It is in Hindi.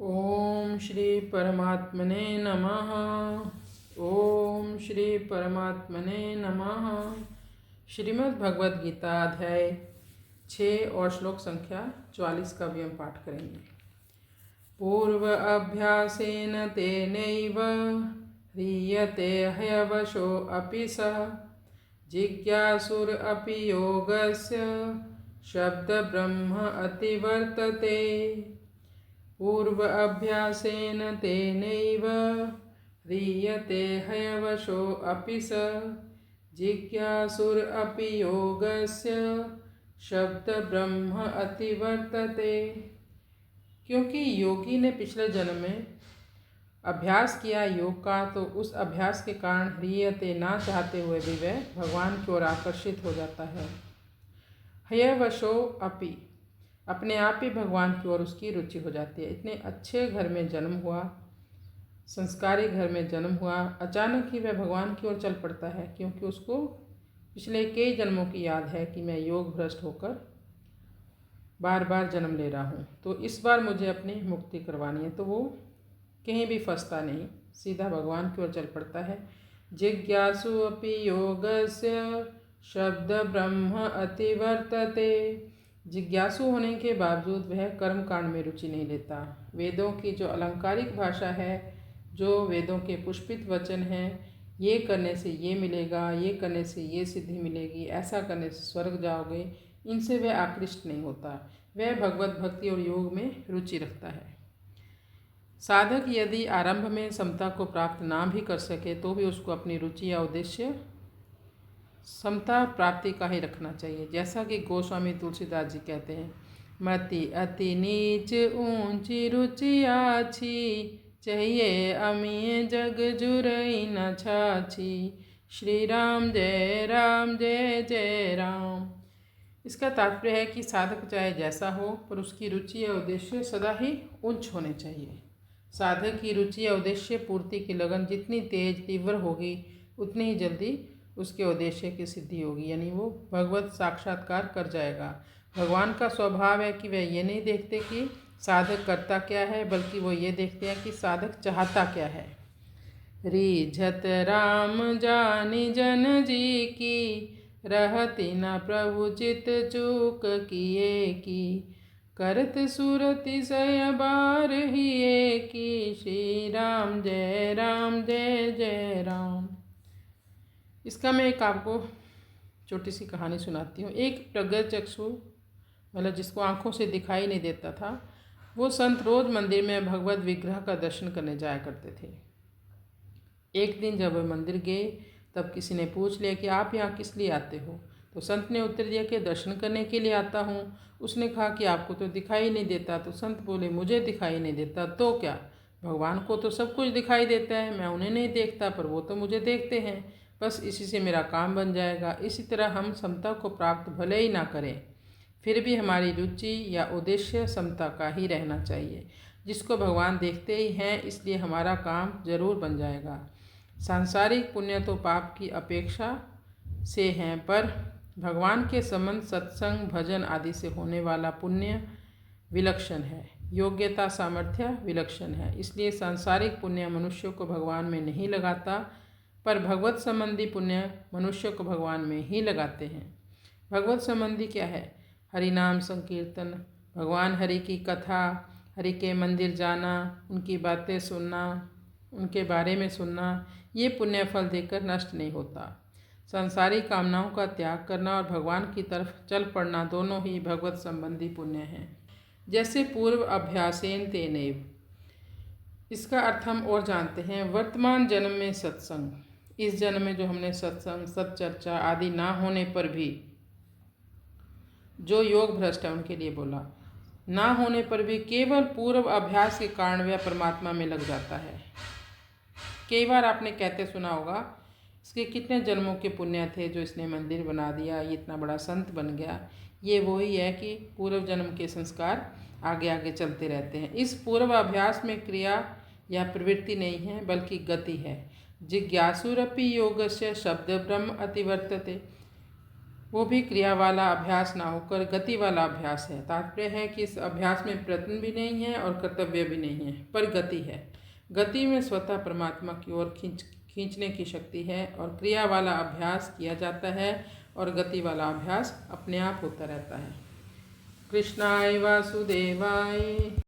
ओम श्री परमात्मने नमः। ओम श्री परमात्मने नमः। श्रीमद् भगवद गीता अध्याय 6 और श्लोक संख्या 44 का भी हम पाठ करेंगे। पूर्व अभ्यासेन तेनैव ह्रियते ह्यवशो अपि सः जिज्ञासुरपि योगस्य शब्द ब्रह्म अतिवर्तते। पूर्व अभ्यासेन तेनैव ह्रियते ह्यवशो अपि सः जिज्ञासुरपि योगस्य शब्द ब्रह्म अतिवर्तते। क्योंकि योगी ने पिछले जन्म में अभ्यास किया योग का, तो उस अभ्यास के कारण ह्रियते ना चाहते हुए भी वह भगवान की ओर आकर्षित हो जाता है। ह्यवशो अपि, अपने आप ही भगवान की ओर उसकी रुचि हो जाती है। इतने अच्छे घर में जन्म हुआ, संस्कारी घर में जन्म हुआ, अचानक ही वह भगवान की ओर चल पड़ता है, क्योंकि उसको पिछले कई जन्मों की याद है कि मैं योग भ्रष्ट होकर बार बार जन्म ले रहा हूँ, तो इस बार मुझे अपनी मुक्ति करवानी है। तो वो कहीं भी फंसता नहीं, सीधा भगवान की ओर चल पड़ता है। जिज्ञासु अपि योगस्य शब्द ब्रह्म अतिवर्तते। जिज्ञासु होने के बावजूद वह कर्म कांड में रुचि नहीं लेता। वेदों की जो अलंकारिक भाषा है, जो वेदों के पुष्पित वचन हैं, ये करने से ये मिलेगा, ये करने से ये सिद्धि मिलेगी, ऐसा करने से स्वर्ग जाओगे, इनसे वह आकृष्ट नहीं होता। वह भगवत भक्ति और योग में रुचि रखता है। साधक यदि आरंभ में समता को प्राप्त ना भी कर सके तो भी उसको अपनी रुचि या उद्देश्य समता प्राप्ति का ही रखना चाहिए। जैसा कि गोस्वामी तुलसीदास जी कहते हैं, मति अति नीच ऊंची रुचि आछी, चाहिए अमीय जग जुरई न छाछी। श्री राम जय जय राम। इसका तात्पर्य है कि साधक चाहे जैसा हो, पर उसकी रुचि या उद्देश्य सदा ही उच्च होने चाहिए। साधक की रुचि या उद्देश्य पूर्ति की लगन जितनी तेज तीव्र होगी, उतनी ही जल्दी उसके उद्देश्य की सिद्धि होगी, यानी वो भगवत साक्षात्कार कर जाएगा। भगवान का स्वभाव है कि वह ये नहीं देखते कि साधक करता क्या है, बल्कि वो ये देखते हैं कि साधक चाहता क्या है। रीझत राम जानी जन जी की, रहती न प्रभु चित चूक किए की। करत सुरति सय बार हिए की। श्री राम जय जय राम। इसका मैं एक आपको छोटी सी कहानी सुनाती हूँ। एक प्रज्ञाचक्षु, मतलब जिसको आंखों से दिखाई नहीं देता था, वो संत रोज मंदिर में भगवत विग्रह का दर्शन करने जाया करते थे। एक दिन जब वे मंदिर गए, तब किसी ने पूछ लिया कि आप यहाँ किस लिए आते हो। तो संत ने उत्तर दिया कि दर्शन करने के लिए आता हूँ। उसने कहा कि आपको तो दिखाई नहीं देता। तो संत बोले, मुझे दिखाई नहीं देता तो क्या, भगवान को तो सब कुछ दिखाई देता है, मैं उन्हें नहीं देखता, पर वो तो मुझे देखते हैं, बस इसी से मेरा काम बन जाएगा। इसी तरह हम समता को प्राप्त भले ही ना करें, फिर भी हमारी रुचि या उद्देश्य समता का ही रहना चाहिए, जिसको भगवान देखते ही हैं, इसलिए हमारा काम जरूर बन जाएगा। सांसारिक पुण्य तो पाप की अपेक्षा से हैं, पर भगवान के संबंध सत्संग भजन आदि से होने वाला पुण्य विलक्षण है, योग्यता सामर्थ्य विलक्षण है। इसलिए सांसारिक पुण्य मनुष्य को भगवान में नहीं लगाता, पर भगवत संबंधी पुण्य मनुष्य को भगवान में ही लगाते हैं। भगवत संबंधी क्या है? हरि नाम संकीर्तन, भगवान हरि की कथा, हरि के मंदिर जाना, उनकी बातें सुनना, उनके बारे में सुनना, ये पुण्य फल देकर नष्ट नहीं होता। संसारिक कामनाओं का त्याग करना और भगवान की तरफ चल पड़ना, दोनों ही भगवत संबंधी पुण्य हैं। जैसे पूर्व अभ्यासेन तेनैव, इसका अर्थ हम और जानते हैं। वर्तमान जन्म में सत्संग, इस जन्म में जो हमने सत्संग सत्चर्चा आदि ना होने पर भी, जो योग भ्रष्ट है उनके लिए बोला, ना होने पर भी केवल पूर्व अभ्यास के कारण वह परमात्मा में लग जाता है। कई बार आपने कहते सुना होगा, इसके कितने जन्मों के पुण्य थे जो इसने मंदिर बना दिया, ये इतना बड़ा संत बन गया। ये वही है कि पूर्व जन्म के संस्कार आगे आगे चलते रहते हैं। इस पूर्व अभ्यास में क्रिया या प्रवृत्ति नहीं है, बल्कि गति है। जिज्ञासुरपि योगस्य शब्द ब्रह्म अतिवर्तते। वो भी क्रिया वाला अभ्यास ना होकर गति वाला अभ्यास है। तात्पर्य है कि इस अभ्यास में प्रयत्न भी नहीं है और कर्तव्य भी नहीं है, पर गति है। गति में स्वतः परमात्मा की ओर खींचने की शक्ति है और क्रिया वाला अभ्यास किया जाता है और गति वाला अभ्यास अपने आप होता रहता है। कृष्णाय वासुदेवाय।